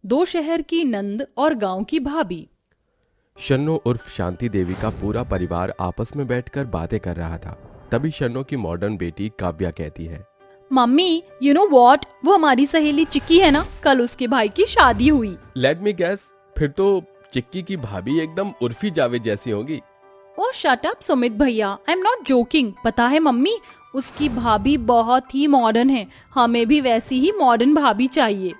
दो शहर की नंद और गांव की भाभी। शन्नो उर्फ शांति देवी का पूरा परिवार आपस में बैठकर बातें कर रहा था। तभी शन्नो की मॉडर्न बेटी काव्या कहती है, मम्मी यू नो वॉट, वो हमारी सहेली चिक्की है ना, कल उसके भाई की शादी हुई। लेट मी गैस, फिर तो चिक्की की भाभी एकदम उर्फी जावेद जैसी होगी। ओ शट अप सुमित भैया, आई एम नॉट जोकिंग। पता है मम्मी, उसकी भाभी बहुत ही मॉडर्न है। हमें भी वैसी ही मॉडर्न भाभी चाहिए।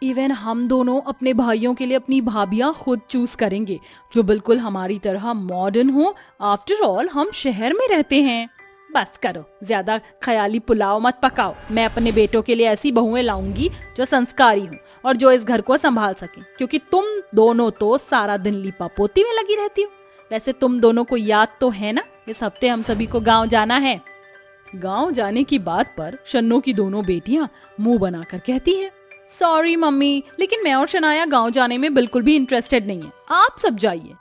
इवन हम दोनों अपने भाइयों के लिए अपनी भाभियां खुद चूज करेंगे जो बिल्कुल हमारी तरह मॉडर्न हो। आफ्टर ऑल हम शहर में रहते हैं। बस करो, ज्यादा ख्याली पुलाव मत पकाओ। मैं अपने बेटों के लिए ऐसी बहुएं लाऊंगी जो संस्कारी हो और जो इस घर को संभाल सके, क्योंकि तुम दोनों तो सारा दिन लीपा पोती में लगी रहती हो। वैसे तुम दोनों को याद तो है ना, इस हफ्ते हम सभी को गांव जाना है। गांव जाने की बात पर शन्नो की दोनों बेटियां मुंह बनाकर कहती हैं, सॉरी मम्मी, लेकिन मैं और शनाया गांव जाने में बिल्कुल भी इंटरेस्टेड नहीं है, आप सब जाइए।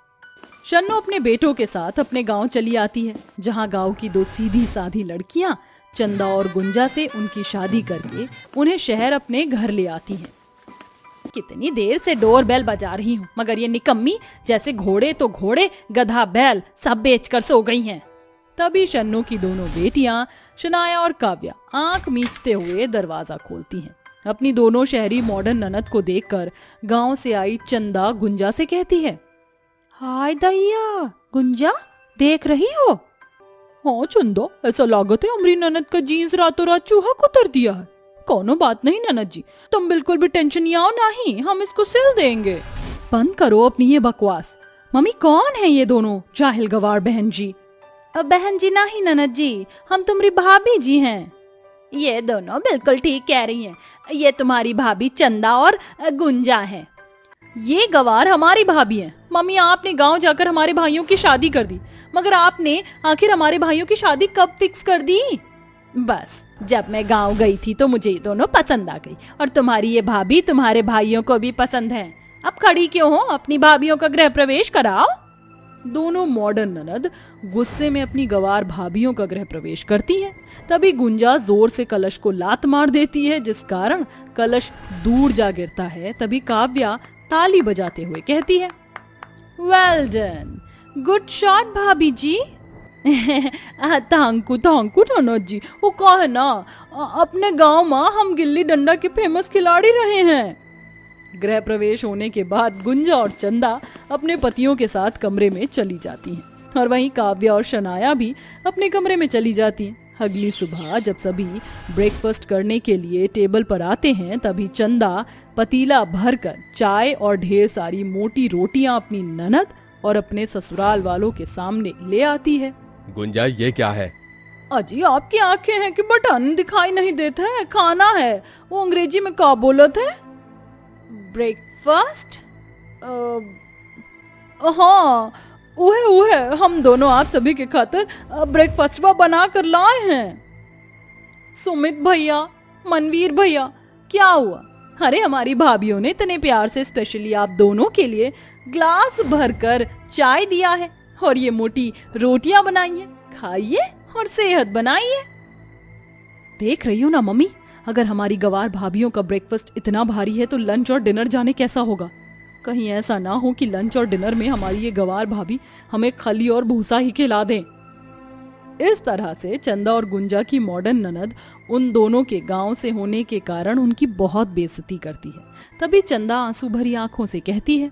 शन्नो अपने बेटों के साथ अपने गांव चली आती है, जहां गांव की दो सीधी साधी लड़कियां चंदा और गुंजा से उनकी शादी करके उन्हें शहर अपने घर ले आती हैं। कितनी देर से डोर बेल बजा रही हूँ, मगर ये निकम्मी जैसे घोड़े तो घोड़े, गधा बैल सब बेचकर सो गई हैं। तभी शन्नो की दोनों बेटियां शनाया और काव्या आंख मीचते हुए दरवाजा खोलती हैं। अपनी दोनों शहरी मॉडर्न ननद को देखकर गांव से आई चंदा गुंजा से कहती है, हाय दैया, गुंजा देख रही हो? हाँ चंदा, ऐसा लागत है हमारी ननद का जीन्स रातों रात चूहा को उतर दिया है। कोनो बात नहीं ननद जी, तुम बिल्कुल भी टेंशन याओ नहीं, हम इसको सिल देंगे। बंद करो अपनी ये बकवास। मम्मी कौन है ये दोनों जाहिल गवार बहन जी? बहन जी नहीं ननद जी, हम तुम्हारी भाभी जी हैं। ये दोनों बिल्कुल ठीक कह रही हैं। ये तुम्हारी भाभी चंदा और गुंजा है। ये गवार हमारी भाभी हैं। मम्मी आपने गांव जाकर हमारे भाइयों की शादी कर दी, मगर आपने आखिर हमारे भाइयों की शादी कब फिक्स कर दी? बस जब मैं गांव गई थी तो मुझे ये दोनों पसंद आ गई, और तुम्हारी ये भाभी तुम्हारे भाइयों को भी पसंद है। अब खड़ी क्यों हो, अपनी भाभियों का गृह प्रवेश कराओ। दोनों मॉडर्न ननद गुस्से में अपनी गवार भाभियों का गृह प्रवेश करती हैं। तभी गुंजा जोर से कलश को लात मार देती है, जिस कारण कलश दूर जा गिरता है। तभी काव्या ताली बजाते हुए कहती है, वेल डन, गुड शॉट भाभी जी। थैंक यू ननद जी। वो कहा ना, अपने गांव में हम गिल्ली डंडा के फेमस खिलाड़ी रहे हैं। गृह प्रवेश होने के बाद गुंजा और चंदा अपने पतियों के साथ कमरे में चली जाती हैं, और वहीं काव्या और शनाया भी अपने कमरे में चली जाती हैं। अगली सुबह जब सभी ब्रेकफास्ट करने के लिए टेबल पर आते हैं, तभी चंदा पतीला भरकर चाय और ढेर सारी मोटी रोटियां अपनी ननद और अपने ससुराल वालों के सामने ले आती है। गुंजा ये क्या है? अजी आपकी आंखें हैं कि बटन दिखाई नहीं देते हैं? खाना है। वो अंग्रेजी में क्या बोलत है? ब्रेकफास्ट? हाँ उहे हम दोनों आप सभी के खातिर ब्रेकफास्ट बना कर लाए हैं। सुमित भैया, मनवीर भैया, क्या हुआ? अरे हमारी भाभीयों ने इतने प्यार से स्पेशली आप दोनों के लिए ग्लास भरकर चाय दिया है, और ये मोटी रोटियां बनाई हैं। खाइए और सेहत बनाइए। देख रही हो ना मम्मी, अगर हमारी गवार भाभीयों का ब्रेकफास्ट इतना भारी है तो लंच और डिनर जाने कैसा होगा? कहीं ऐसा ना हो कि लंच और डिनर में हमारी ये गवार भाभी हमें खली और भूसा ही खिला दें। इस तरह से चंदा और गुंजा की मॉडर्न ननद उन दोनों के गांव से होने के कारण उनकी बहुत बेइज्जती करती है। तभी चंदा आंसू भरी आंखों से कहती है,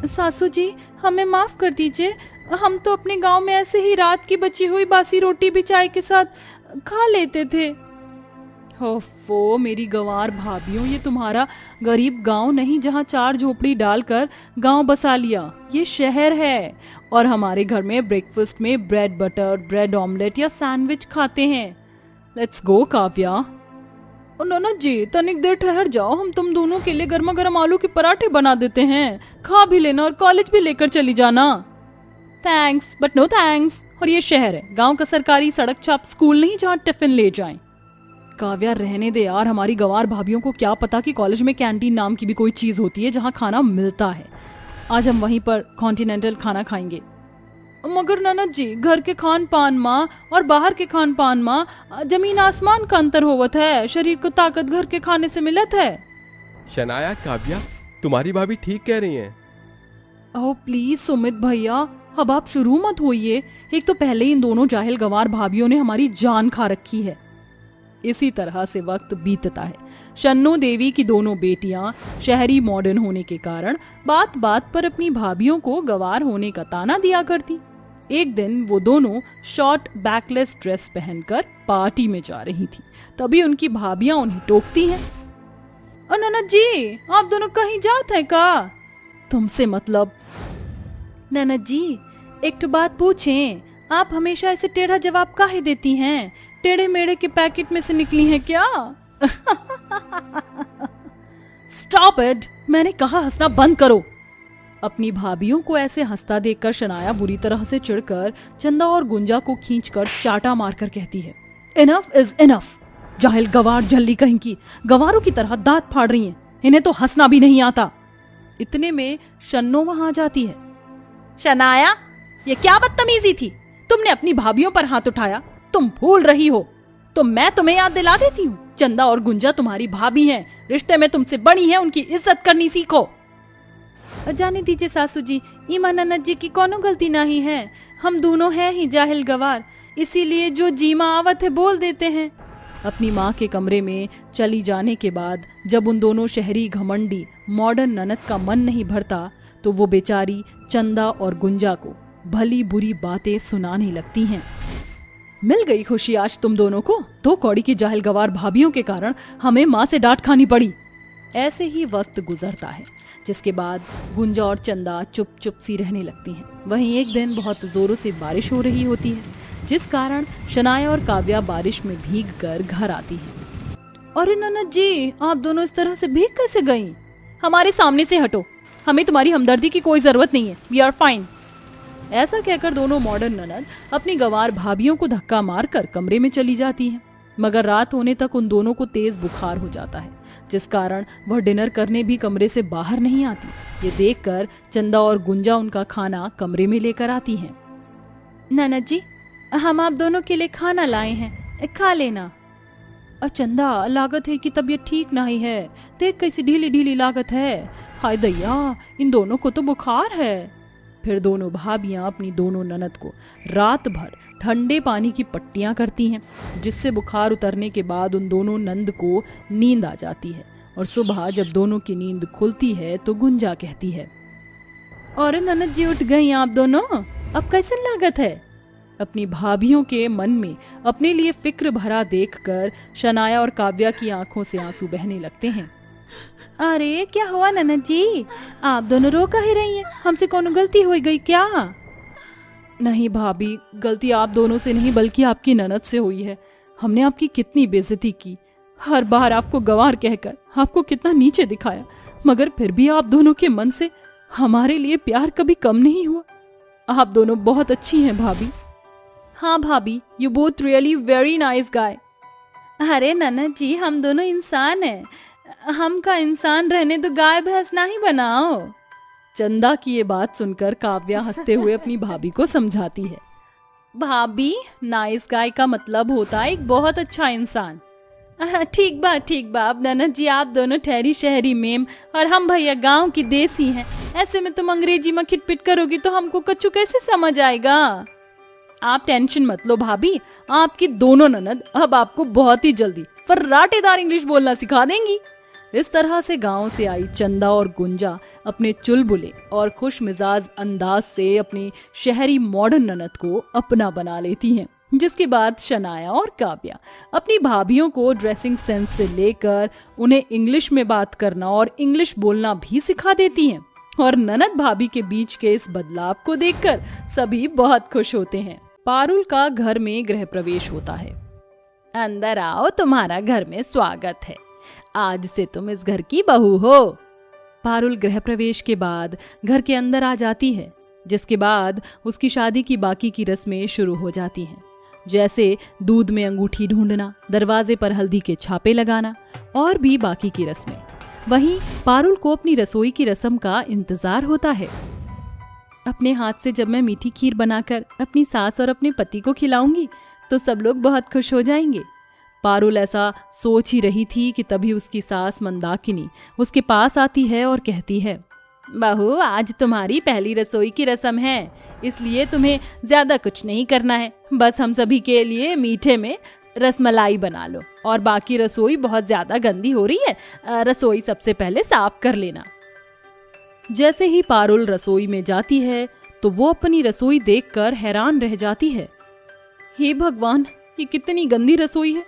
सासू जी हमें माफ कर दीजिए, हम तो अपने गांव में ऐसे ही रात की बची हुई बासी रोटी भी चाय के साथ खा लेते थे। ओफो मेरी गंवार भाभियों, ये तुम्हारा गरीब गांव नहीं जहां चार झोपड़ी डालकर गांव बसा लिया। ये शहर है, और हमारे घर में ब्रेकफास्ट में ब्रेड बटर, ब्रेड ऑमलेट या सैंडविच खाते हैं। Let's go Kavya. ननद जी तनिक देर ठहर जाओ, हम तुम दोनों के लिए गर्मा गर्म आलू के पराठे बना देते हैं। खा भी लेना और कॉलेज भी लेकर चली जाना। Thanks but no thanks. और ये शहर है, गांव का सरकारी सड़क छाप स्कूल नहीं जहाँ टिफिन ले जाएं। काव्या रहने दे यार, हमारी गंवार भाभियों को क्या पता कि कॉलेज में कैंटीन नाम की भी कोई चीज होती है जहाँ खाना मिलता है। आज हम वहीं पर कॉन्टिनेंटल खाना खाएंगे। मगर ननद जी, घर के खान पान माँ और बाहर के खान पान माँ जमीन आसमान का अंतर होवत है। शरीर को ताकत घर के खाने से मिलत है। शनाया, काव्या, तुम्हारी भाभी ठीक कह रही हैं। ओह प्लीज सुमित भैया, अब आप शुरू मत होइए। एक तो पहले इन दोनों जाहिल गंवार भाभियों ने हमारी जान खा रखी है। इसी तरह से वक्त बीतता है। शन्नो देवी की दोनों बेटियां शहरी मॉडर्न होने के कारण बात बात पर अपनी भाभियों को गंवार होने का ताना दिया करती। एक दिन वो दोनों शॉर्ट बैकलेस ड्रेस पहनकर पार्टी में जा रही थी। तभी उनकी भाभियां उन्हें टोकती हैं। ननद जी, आप दोनों कहीं जाते हैं का? तुमसे मतलब? ननद जी, एक तो बात पूछें, आप हमेशा ऐसे टेढ़ा जवाब काहे देती हैं? टेढ़े मेढ़े के पैकेट में से निकली हैं क्या? Stop it! मैंने कहा हंसना बंद करो। अपनी भाभियों को ऐसे हंसता देखकर शनाया बुरी तरह से चिढ़कर चंदा और गुंजा को खींचकर चाटा मारकर कहती है, इनफ इज इनफ। जाहिल गवार झल्ली कहीं की, गवारों की तरह दांत फाड़ रही हैं। इन्हें तो हंसना भी नहीं आता। इतने में शन्नो वहां आ जाती है। शनाया, ये क्या बदतमीजी थी? तुमने अपनी भाभियों पर हाथ उठाया। तुम भूल रही हो तो मैं तुम्हें याद दिला देती हूँ। चंदा और गुंजा तुम्हारी भाभी हैं, रिश्ते में तुमसे बड़ी हैं, उनकी इज्जत करनी सीखो। जाने दीजिए सासू जी, ईमा ननद जी की कोनो गलती नहीं है। हम दोनों हैं ही जाहिल गवार, इसीलिए जो जीमा आवत है बोल देते हैं। अपनी माँ के कमरे में चली जाने के बाद जब उन दोनों शहरी घमंडी मॉडर्न ननद का मन नहीं भरता तो वो बेचारी चंदा और गुंजा को भली बुरी बातें सुनाने लगती हैं। मिल गई खुशी आज तुम दोनों को। दो कौड़ी की जाहिल गवार भाभियों के कारण हमें माँ से डांट खानी पड़ी। ऐसे ही वक्त गुजरता है, जिसके बाद गुंजा और चंदा चुप चुप सी रहने लगती हैं। वहीं एक दिन बहुत जोरों से बारिश हो रही होती है, जिस कारण शनाया और काव्या बारिश में भीगकर घर आती हैं। अरे ननद जी, आप दोनों इस तरह से भीग कैसे गईं? हमारे सामने से हटो, हमें तुम्हारी हमदर्दी की कोई जरूरत नहीं है। We are fine. ऐसा कहकर दोनों मॉडर्न ननद अपनी गंवार भाभियों को धक्का मारकर कमरे में चली जाती हैं। मगर रात होने तक उन दोनों को तेज बुखार हो जाता है, जिस कारण वह डिनर करने भी कमरे से बाहर नहीं आती। ये देखकर चंदा और गुंजा उनका खाना कमरे में लेकर आती हैं। ननद जी, हम आप दोनों के लिए खाना लाए हैं, खा लेना। चंदा, लागत है कि तबीयत ठीक नहीं है। देख कैसी ढीली ढीली लागत है। हाय दैया, इन दोनों को तो बुखार है। फिर दोनों भाभियां अपनी दोनों ननद को रात भर ठंडे पानी की पट्टियां करती हैं, जिससे बुखार उतरने के बाद उन दोनों नंद को नींद आ जाती है। और सुबह जब दोनों की नींद खुलती है तो गुंजा कहती है, और ननद जी उठ गई आप दोनों, अब कैसे लागत है? अपनी भाभियों के मन में अपने लिए फिक्र भरा देखकर शनाया और काव्या की आंखों से आंसू बहने लगते हैं। अरे क्या हुआ ननद जी, आप दोनों रो काहे रही हैं? हमसे कोनो गलती हो गई क्या? नहीं भाभी, गलती आप दोनों से नहीं बल्कि आपकी ननद से हुई है। हमने आपकी कितनी बेइज्जती की, हर बार आपको गंवार कहकर आपको कितना नीचे दिखाया, मगर फिर भी आप दोनों के मन से हमारे लिए प्यार कभी कम नहीं हुआ। आप दोनों बहुत अच्छी हैं भाभी। हाँ भाभी, you both really very nice guy. अरे ननद जी, हम दोनों इंसान हैं, हम का इंसान रहने तो गाय भैंस ना ही बनाओ। चंदा की ये बात सुनकर काव्या हंसते हुए अपनी भाभी को समझाती है। भाभी, नाइस गाय का मतलब होता है एक बहुत अच्छा इंसान। ठीक बा, अब ननद जी आप दोनों ठहरी शहरी मेम और हम भैया गांव की देसी हैं। ऐसे में तुम अंग्रेजी में खिटपिट करोगी तो हमको कच्चू कैसे समझ आएगा? आप टेंशन मत लो भाभी, आपकी दोनों ननद अब आपको बहुत ही जल्दी फर्राटेदार इंग्लिश बोलना सिखा देंगी। इस तरह से गांव से आई चंदा और गुंजा अपने चुलबुले और खुश मिजाज अंदाज से अपनी शहरी मॉडर्न ननद को अपना बना लेती हैं, जिसके बाद शनाया और काव्या अपनी भाभियों को ड्रेसिंग सेंस से लेकर उन्हें इंग्लिश में बात करना और इंग्लिश बोलना भी सिखा देती हैं। और ननद भाभी के बीच के इस बदलाव को देखकर सभी बहुत खुश होते हैं। पारुल का घर में गृह प्रवेश होता है। अंदर आओ, तुम्हारा घर में स्वागत है। आज से तुम इस घर की बहू हो। पारुल गृह प्रवेश के बाद घर के अंदर आ जाती है, जिसके बाद उसकी शादी की बाकी की रस्में शुरू हो जाती हैं, जैसे दूध में अंगूठी ढूंढना, दरवाजे पर हल्दी के छापे लगाना और भी बाकी की रस्में। वहीं पारुल को अपनी रसोई की रस्म का इंतजार होता है। अपने हाथ से जब मैं मीठी खीर बनाकर अपनी सास और अपने पति को खिलाऊंगी तो सब लोग बहुत खुश हो जाएंगे। पारुल ऐसा सोच ही रही थी कि तभी उसकी सास मंदाकिनी उसके पास आती है और कहती है, बहू आज तुम्हारी पहली रसोई की रस्म है, इसलिए तुम्हें ज्यादा कुछ नहीं करना है। बस हम सभी के लिए मीठे में रसमलाई बना लो और बाकी रसोई बहुत ज्यादा गंदी हो रही है, रसोई सबसे पहले साफ कर लेना। जैसे ही पारुल रसोई में जाती है तो वो अपनी रसोई देखकर हैरान रह जाती है। हे भगवान, ये कितनी गंदी रसोई है।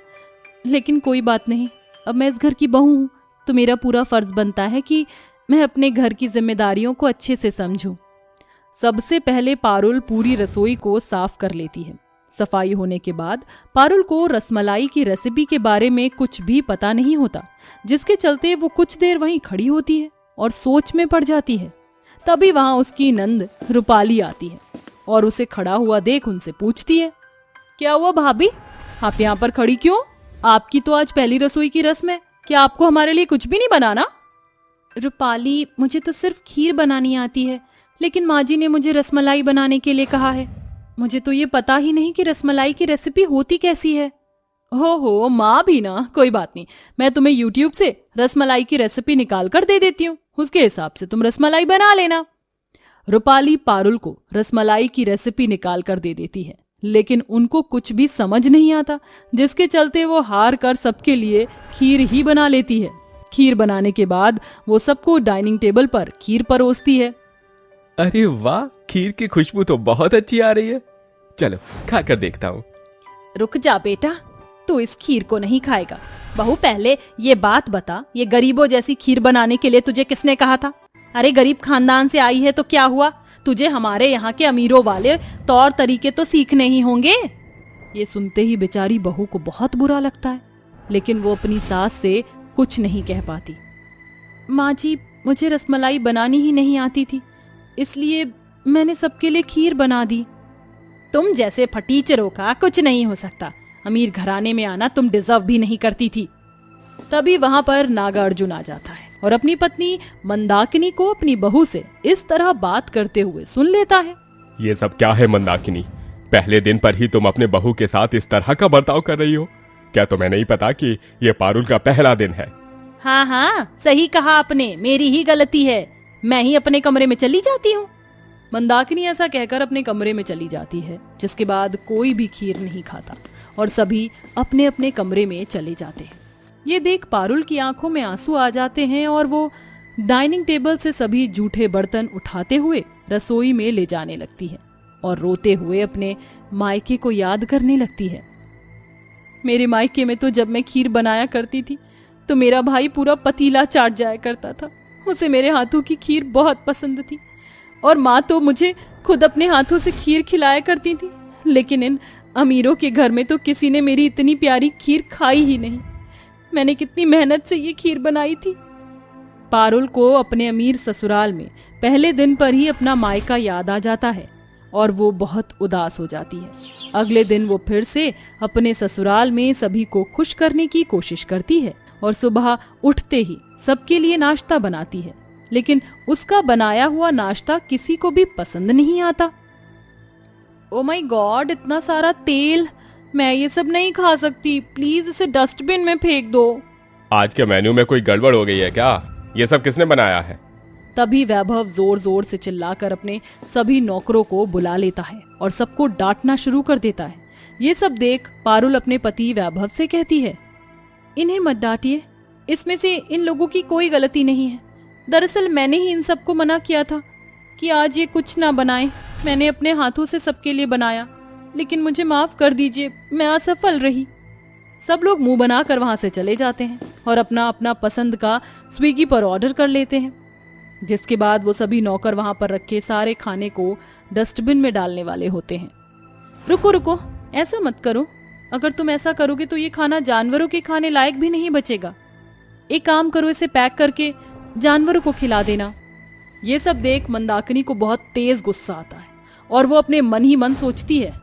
लेकिन कोई बात नहीं, अब मैं इस घर की बहू हूँ तो मेरा पूरा फर्ज बनता है कि मैं अपने घर की जिम्मेदारियों को अच्छे से समझूं। सबसे पहले पारुल पूरी रसोई को साफ कर लेती है। सफाई होने के बाद पारुल को रसमलाई की रेसिपी के बारे में कुछ भी पता नहीं होता, जिसके चलते वो कुछ देर वहीं खड़ी होती है और सोच में पड़ जाती है। तभी वहां उसकी नंद रूपाली आती है और उसे खड़ा हुआ देख उनसे पूछती है, क्या हुआ भाभी, आप यहाँ पर खड़ी क्यों? आपकी तो आज पहली रसोई की रस्म है, क्या आपको हमारे लिए कुछ भी नहीं बनाना? रूपाली, मुझे तो सिर्फ खीर बनानी आती है, लेकिन माँ जी ने मुझे रसमलाई बनाने के लिए कहा है। मुझे तो ये पता ही नहीं कि रसमलाई की रेसिपी होती कैसी है। हो माँ भी ना, कोई बात नहीं, मैं तुम्हें यूट्यूब से रसमलाई की रेसिपी निकाल कर दे देती हूँ, उसके हिसाब से तुम रसमलाई बना लेना। रूपाली पारुल को रसमलाई की रेसिपी निकाल कर दे देती है, लेकिन उनको कुछ भी समझ नहीं आता, जिसके चलते वो हार कर सबके लिए खीर ही बना लेती है। खीर बनाने के बाद वो सबको डाइनिंग टेबल पर खीर परोसती है। अरे वाह, खीर की खुशबू तो बहुत अच्छी आ रही है, चलो खाकर देखता हूँ। रुक जा बेटा, तू इस खीर को नहीं खाएगा। बहू पहले ये बात बता, ये गरीबों जैसी खीर बनाने के लिए तुझे किसने कहा था? अरे गरीब खानदान से आई है तो क्या हुआ, तुझे हमारे यहाँ के अमीरों वाले तौर तरीके तो सीखने ही होंगे। ये सुनते ही बेचारी बहू को बहुत बुरा लगता है, लेकिन वो अपनी सास से कुछ नहीं कह पाती। माँ जी, मुझे रसमलाई बनानी ही नहीं आती थी, इसलिए मैंने सबके लिए खीर बना दी। तुम जैसे फटीचरों का कुछ नहीं हो सकता, अमीर घराने में आना तुम डिजर्व भी नहीं करती थी। तभी वहां पर नागार्जुन आ जाता है और अपनी पत्नी मंदाकिनी को अपनी बहू से इस तरह बात करते हुए सुन लेता है। ये सब क्या है मंदाकिनी, पहले दिन पर ही तुम अपने बहू के साथ इस तरह का बर्ताव कर रही हो? क्या तुम्हें नहीं पता कि ये पारुल का पहला दिन है? हाँ, सही कहा आपने, मेरी ही गलती है, मैं ही अपने कमरे में चली जाती हूँ। मंदाकिनी ऐसा कहकर अपने कमरे में चली जाती है, जिसके बाद कोई भी खीर नहीं खाता और सभी अपने अपने कमरे में चले जाते हैं। ये देख पारुल की आंखों में आंसू आ जाते हैं और वो डाइनिंग टेबल से सभी जूठे बर्तन उठाते हुए रसोई में ले जाने लगती है और रोते हुए अपने मायके को याद करने लगती है। मेरे मायके में तो जब मैं खीर बनाया करती थी तो मेरा भाई पूरा पतीला चाट जाया करता था, उसे मेरे हाथों की खीर बहुत पसंद थी और माँ तो मुझे खुद अपने हाथों से खीर खिलाया करती थी, लेकिन इन अमीरों के घर में तो किसी ने मेरी इतनी प्यारी खीर खाई ही नहीं। मैंने कितनी मेहनत से ये खीर बनाई थी। पारुल को अपने अमीर ससुराल में पहले दिन पर ही अपना मायका याद आ जाता है और वो बहुत उदास हो जाती है। अगले दिन वो फिर से अपने ससुराल में सभी को खुश करने की कोशिश करती है और सुबह उठते ही सबके लिए नाश्ता बनाती है, लेकिन उसका बनाया हुआ नाश्ता किसी को भी पसंद नहीं आता। ओ माय गॉड, इतना सारा तेल, मैं ये सब नहीं खा सकती, प्लीज इसे डस्टबिन में फेंक दो। आज के मेन्यू में कोई गड़बड़ हो गई है क्या? ये सब किसने बनाया है? तभी वैभव जोर जोर से चिल्लाकर अपने सभी नौकरों को बुला लेता है और सबको डांटना शुरू कर देता है। ये सब देख पारुल अपने पति वैभव से कहती है, इन्हें मत डांटिए, इसमें से इन लोगों की कोई गलती नहीं है। दरअसल मैंने ही इन सबको मना किया था कि आज ये कुछ ना बनाएं। मैंने अपने हाथों से सबके लिए बनाया, लेकिन मुझे माफ कर दीजिए, मैं असफल रही। सब लोग मुंह बनाकर वहां से चले जाते हैं और अपना अपना पसंद का स्विगी पर ऑर्डर कर लेते हैं, जिसके बाद वो सभी नौकर वहां पर रखे सारे खाने को डस्टबिन में डालने वाले होते हैं। रुको रुको, ऐसा मत करो, अगर तुम ऐसा करोगे तो ये खाना जानवरों के खाने लायक भी नहीं बचेगा। एक काम करो, इसे पैक करके जानवरों को खिला देना। ये सब देख मंदाकिनी को बहुत तेज गुस्सा आता है और वो अपने मन ही मन सोचती है,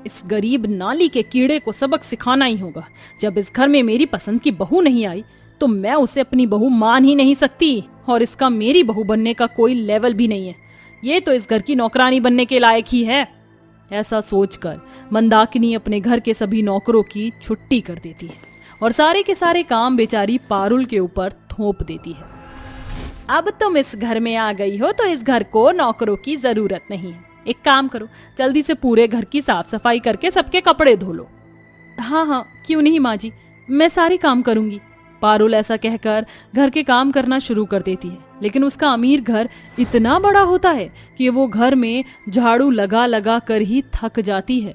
इस गरीब नाली के कीड़े को सबक सिखाना ही होगा। जब इस घर में मेरी पसंद की बहू नहीं आई तो मैं उसे अपनी बहू मान ही नहीं सकती, और इसका मेरी बहू बनने का कोई लेवल भी नहीं है। ये तो इस घर की नौकरानी बनने के लायक ही है। ऐसा सोचकर मंदाकिनी अपने घर के सभी नौकरों की छुट्टी कर देती है और सारे के सारे काम बेचारी पारुल के ऊपर थोप देती है। अब तुम इस घर में आ गई हो तो इस घर को नौकरों की जरूरत नहीं है। एक काम करो, जल्दी से पूरे घर की साफ सफाई करके सबके कपड़े धो लो। हाँ हाँ, क्यों नहीं माँ जी, मैं सारे काम करूंगी। पारुल ऐसा कहकर घर के काम करना शुरू कर देती है, लेकिन उसका अमीर घर इतना बड़ा होता है कि वो घर में झाड़ू लगा लगा कर ही थक जाती है।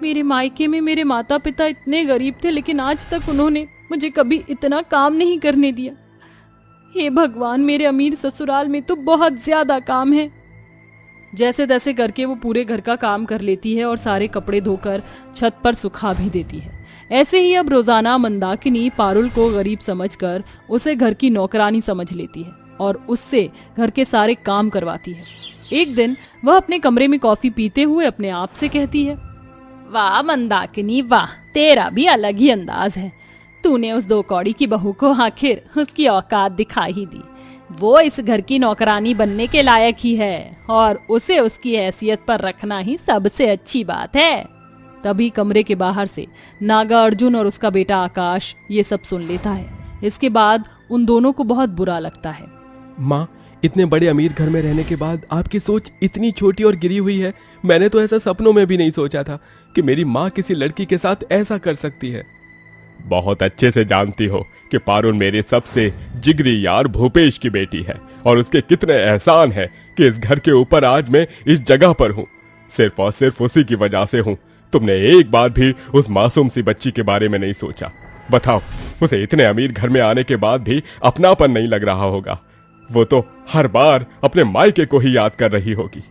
मेरे मायके में मेरे माता पिता इतने गरीब थे, लेकिन आज तक उन्होंने मुझे कभी इतना काम नहीं करने दिया। हे भगवान, मेरे अमीर ससुराल में तो बहुत ज्यादा काम है। जैसे तैसे करके वो पूरे घर का काम कर लेती है और सारे कपड़े धोकर छत पर सुखा भी देती है। ऐसे ही अब रोजाना मंदाकिनी पारुल को गरीब समझकर उसे घर की नौकरानी समझ लेती है और उससे घर के सारे काम करवाती है। एक दिन वह अपने कमरे में कॉफी पीते हुए अपने आप से कहती है, वाह मंदाकिनी वाह, तेरा भी अलग ही अंदाज है। तूने उस 2 कौड़ी की बहू को आखिर उसकी औकात दिखा ही दी। वो इस घर की नौकरानी बनने के लायक ही है और उसे उसकी हैसियत पर रखना ही सबसे अच्छी बात है। तभी कमरे के बाहर से नागा अर्जुन और उसका बेटा आकाश ये सब सुन लेता है। इसके बाद उन दोनों को बहुत बुरा लगता है। माँ, इतने बड़े अमीर घर में रहने के बाद आपकी सोच इतनी छोटी और गिरी हुई है। मैंने तो ऐसा सपनों में भी नहीं सोचा था कि मेरी माँ किसी लड़की के साथ ऐसा कर सकती है। बहुत अच्छे से जानती हो कि पारुल मेरे सबसे जिगरी यार भूपेश की बेटी है और उसके कितने एहसान है कि इस घर के ऊपर आज मैं इस जगह पर हूँ। सिर्फ और सिर्फ उसी की वजह से हूँ। तुमने एक बार भी उस मासूम सी बच्ची के बारे में नहीं सोचा। बताओ, उसे इतने अमीर घर में आने के बाद भी अपनापन नहीं लग रहा होगा। वो तो हर बार अपने मायके को ही याद कर रही होगी।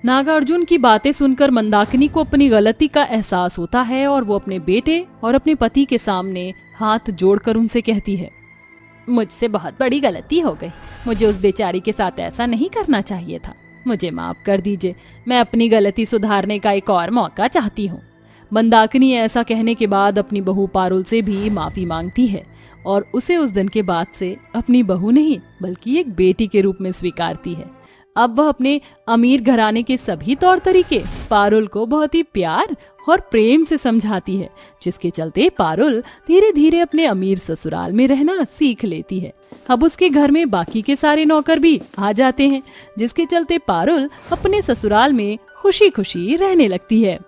नागार्जुन की बातें सुनकर मंदाकिनी को अपनी गलती का एहसास होता है और वो अपने बेटे और अपने पति के सामने हाथ जोड़कर उनसे कहती है, मुझसे बहुत बड़ी गलती हो गई। मुझे उस बेचारी के साथ ऐसा नहीं करना चाहिए था। मुझे माफ कर दीजिए। मैं अपनी गलती सुधारने का एक और मौका चाहती हूँ। मंदाकिनी ऐसा कहने के बाद अपनी बहू पारुल से भी माफी मांगती है और उसे उस दिन के बाद से अपनी बहू नहीं बल्कि एक बेटी के रूप में स्वीकारती है। अब वह अपने अमीर घराने के सभी तौर तरीके पारुल को बहुत ही प्यार और प्रेम से समझाती है, जिसके चलते पारुल धीरे धीरे अपने अमीर ससुराल में रहना सीख लेती है। अब उसके घर में बाकी के सारे नौकर भी आ जाते हैं, जिसके चलते पारुल अपने ससुराल में खुशी खुशी रहने लगती है।